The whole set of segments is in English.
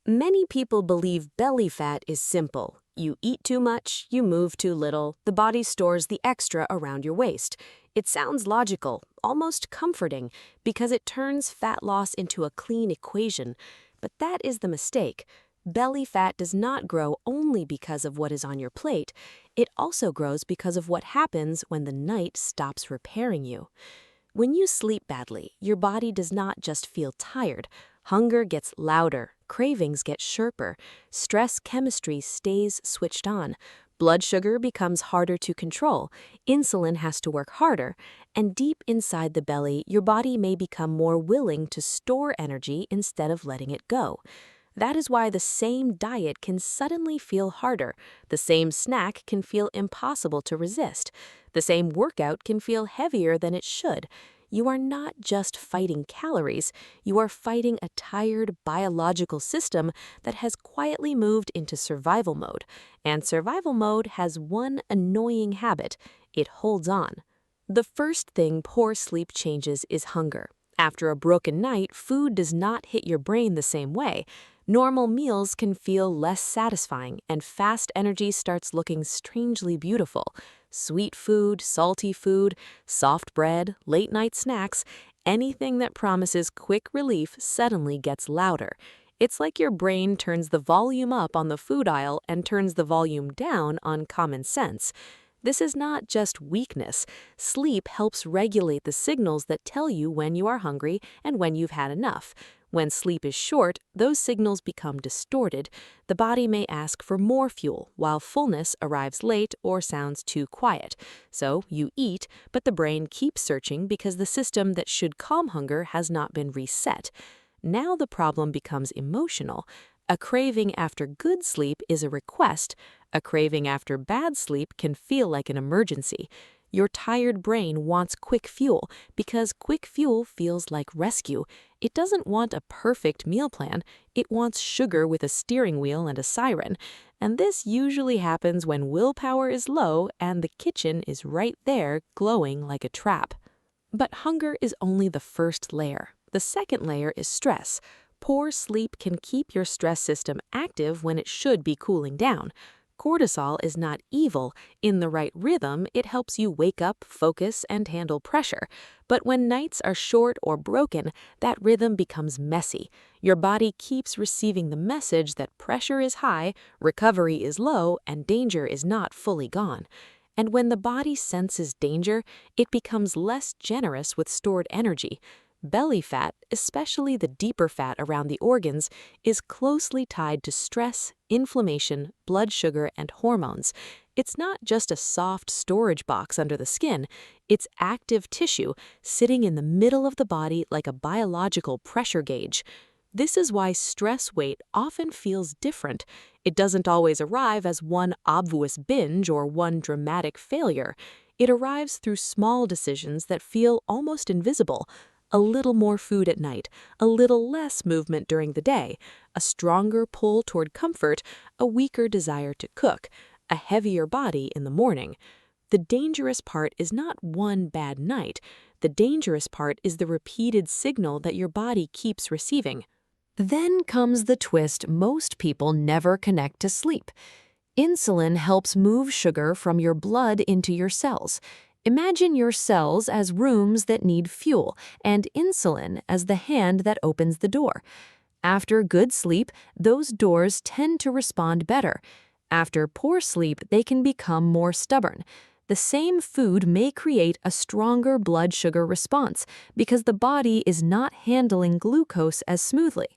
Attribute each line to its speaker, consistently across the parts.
Speaker 1: Many people believe belly fat is simple. You eat too much, you move too little, the body stores the extra around your waist. It sounds logical, almost comforting, because it turns fat loss into a clean equation. But that is the mistake. Belly fat does not grow only because of what is on your plate. It also grows because of what happens when the night stops repairing you. When you sleep badly, your body does not just feel tired. Hunger gets louder, cravings get sharper, stress chemistry stays switched on, blood sugar becomes harder to control, insulin has to work harder, and deep inside the belly, your body may become more willing to store energy instead of letting it go. That is why the same diet can suddenly feel harder. The same snack can feel impossible to resist. The same workout can feel heavier than it should. You are not just fighting calories, you are fighting a tired biological system that has quietly moved into survival mode. And survival mode has one annoying habit: it holds on. The first thing poor sleep changes is hunger. After a broken night, food does not hit your brain the same way. Normal meals can feel less satisfying, and fast energy starts looking strangely beautiful. Sweet food, salty food, soft bread, late-night snacks, anything that promises quick relief suddenly gets louder. It's like your brain turns the volume up on the food aisle and turns the volume down on common sense. This is not just weakness. Sleep helps regulate the signals that tell you when you are hungry and when you've had enough. When sleep is short, those signals become distorted. The body may ask for more fuel, while fullness arrives late or sounds too quiet. So you eat, but the brain keeps searching because the system that should calm hunger has not been reset. Now the problem becomes emotional. A craving after good sleep is a request. A craving after bad sleep can feel like an emergency. Your tired brain wants quick fuel because quick fuel feels like rescue. It doesn't want a perfect meal plan. It wants sugar with a steering wheel and a siren. And this usually happens when willpower is low and the kitchen is right there glowing like a trap. But hunger is only the first layer. The second layer is stress. Poor sleep can keep your stress system active when it should be cooling down. Cortisol is not evil. In the right rhythm, it helps you wake up, focus, and handle pressure. But when nights are short or broken, that rhythm becomes messy. Your body keeps receiving the message that pressure is high, recovery is low, and danger is not fully gone. And when the body senses danger, it becomes less generous with stored energy. Belly fat, especially the deeper fat around the organs, is closely tied to stress, inflammation, blood sugar, and hormones. It's not just a soft storage box under the skin, it's active tissue sitting in the middle of the body like a biological pressure gauge. This is why stress weight often feels different. It doesn't always arrive as one obvious binge or one dramatic failure. It arrives through small decisions that feel almost invisible. A little more food at night, a little less movement during the day, a stronger pull toward comfort, a weaker desire to cook, a heavier body in the morning. The dangerous part is not one bad night. The dangerous part is the repeated signal that your body keeps receiving. Then comes the twist most people never connect to sleep. Insulin helps move sugar from your blood into your cells. Imagine your cells as rooms that need fuel, and insulin as the hand that opens the door. After good sleep, those doors tend to respond better. After poor sleep, they can become more stubborn. The same food may create a stronger blood sugar response because the body is not handling glucose as smoothly.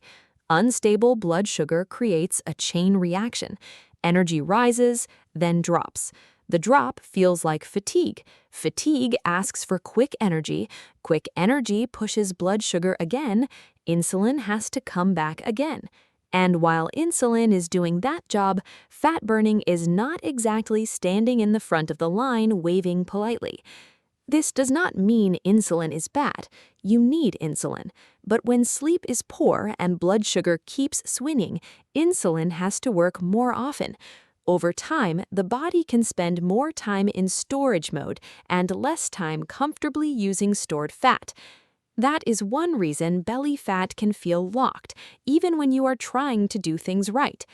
Speaker 1: Unstable blood sugar creates a chain reaction. Energy rises, then drops. The drop feels like fatigue. Fatigue asks for quick energy. Quick energy pushes blood sugar again. Insulin has to come back again. And while insulin is doing that job, fat burning is not exactly standing in the front of the line waving politely. This does not mean insulin is bad. You need insulin. But when sleep is poor and blood sugar keeps swinging, insulin has to work more often. Over time, the body can spend more time in storage mode and less time comfortably using stored fat. That is one reason belly fat can feel locked, even when you are trying to do things right.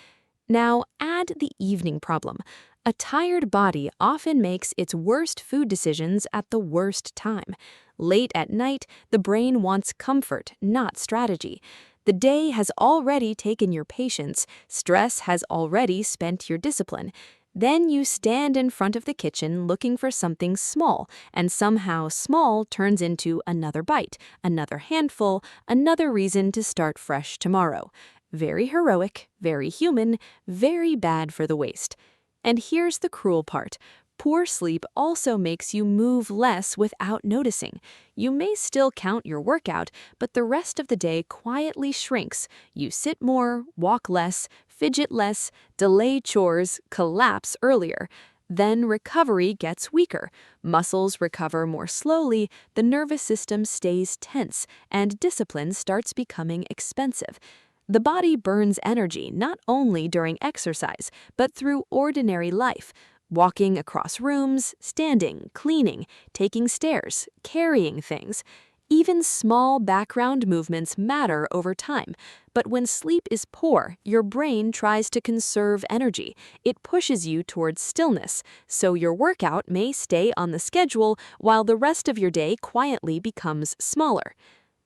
Speaker 1: Now, add the evening problem. A tired body often makes its worst food decisions at the worst time. Late at night, the brain wants comfort, not strategy. The day has already taken your patience, stress has already spent your discipline. Then you stand in front of the kitchen looking for something small, and somehow small turns into another bite, another handful, another reason to start fresh tomorrow. Very heroic, very human, very bad for the waist. And here's the cruel part. Poor sleep also makes you move less without noticing. You may still count your workout, but the rest of the day quietly shrinks. You sit more, walk less, fidget less, delay chores, collapse earlier. Then recovery gets weaker. Muscles recover more slowly, the nervous system stays tense, and discipline starts becoming expensive. The body burns energy not only during exercise, but through ordinary life. Walking across rooms, standing, cleaning, taking stairs, carrying things. Even small background movements matter over time. But when sleep is poor, your brain tries to conserve energy. It pushes you towards stillness, so your workout may stay on the schedule while the rest of your day quietly becomes smaller.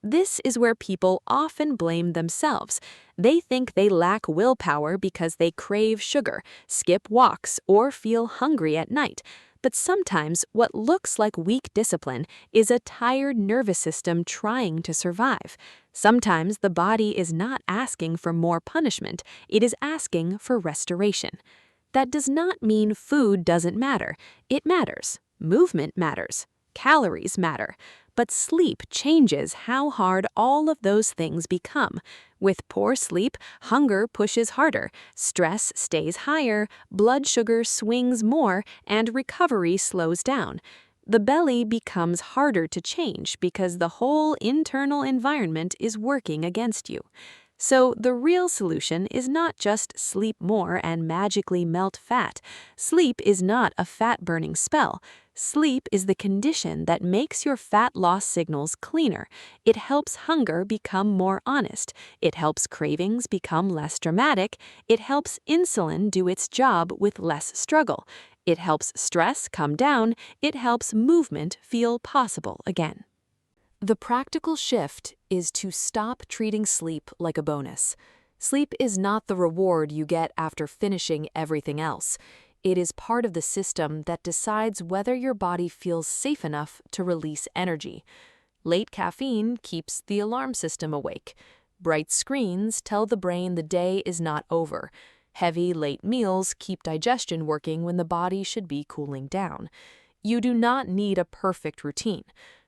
Speaker 1: This is where people often blame themselves. They think they lack willpower because they crave sugar, skip walks, or feel hungry at night. But sometimes what looks like weak discipline is a tired nervous system trying to survive. Sometimes the body is not asking for more punishment, it is asking for restoration. That does not mean food doesn't matter. It matters. Movement matters. Calories matter. But sleep changes how hard all of those things become. With poor sleep, hunger pushes harder, stress stays higher, blood sugar swings more, and recovery slows down. The belly becomes harder to change because the whole internal environment is working against you. So the real solution is not just sleep more and magically melt fat. Sleep is not a fat-burning spell. Sleep is the condition that makes your fat loss signals cleaner. It helps hunger become more honest. It helps cravings become less dramatic. It helps insulin do its job with less struggle. It helps stress come down. It helps movement feel possible again. The practical shift is to stop treating sleep like a bonus. Sleep is not the reward you get after finishing everything else. It is part of the system that decides whether your body feels safe enough to release energy. Late caffeine keeps the alarm system awake. Bright screens tell the brain the day is not over. Heavy, late meals keep digestion working when the body should be cooling down. You do not need a perfect routine.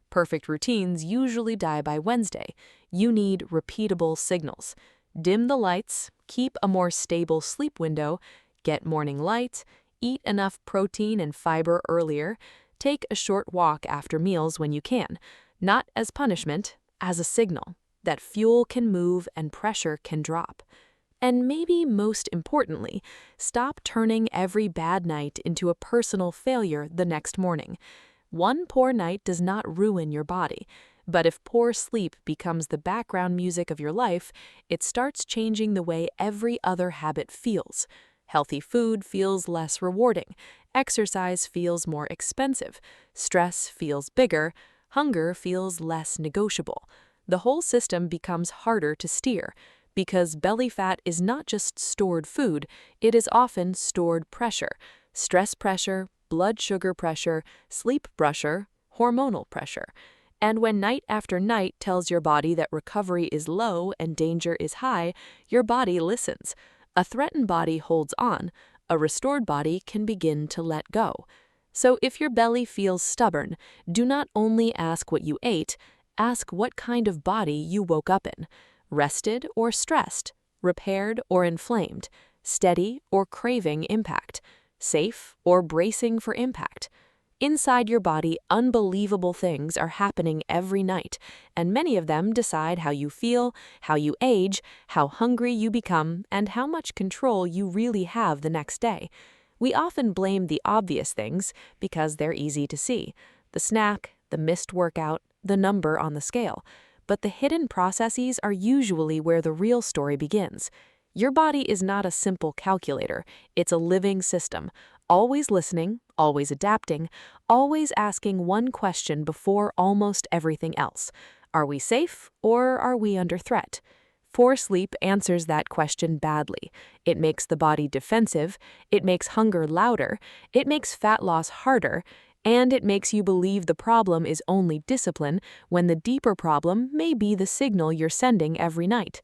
Speaker 1: Perfect routines usually die by Wednesday. You need repeatable signals. Dim the lights, keep a more stable sleep window, get morning light, eat enough protein and fiber earlier, take a short walk after meals when you can, not as punishment, as a signal that fuel can move and pressure can drop. And maybe most importantly, stop turning every bad night into a personal failure the next morning. One poor night does not ruin your body, but if poor sleep becomes the background music of your life, it starts changing the way every other habit feels. Healthy food feels less rewarding, exercise feels more expensive, stress feels bigger, hunger feels less negotiable. The whole system becomes harder to steer, because belly fat is not just stored food, it is often stored pressure, stress pressure, blood sugar pressure, sleep pressure, hormonal pressure. And when night after night tells your body that recovery is low and danger is high, your body listens. A threatened body holds on. A restored body can begin to let go. So if your belly feels stubborn, do not only ask what you ate, ask what kind of body you woke up in. Rested or stressed, repaired or inflamed, steady or craving impact, safe or bracing for impact. Inside your body, unbelievable things are happening every night, and many of them decide how you feel, how you age, how hungry you become, and how much control you really have the next day. We often blame the obvious things because they're easy to see: the snack, the missed workout, the number on the scale. But the hidden processes are usually where the real story begins. Your body is not a simple calculator, it's a living system, always listening, always adapting, always asking one question before almost everything else. Are we safe or are we under threat? Poor sleep answers that question badly. It makes the body defensive, it makes hunger louder, it makes fat loss harder, and it makes you believe the problem is only discipline when the deeper problem may be the signal you're sending every night.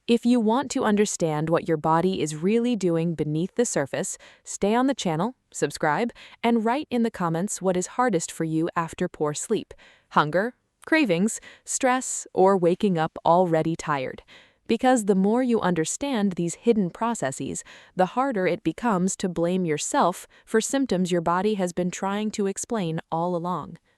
Speaker 1: If you want to understand what your body is really doing beneath the surface, stay on the channel, subscribe, and write in the comments what is hardest for you after poor sleep: hunger, cravings, stress, or waking up already tired. Because the more you understand these hidden processes, the harder it becomes to blame yourself for symptoms your body has been trying to explain all along.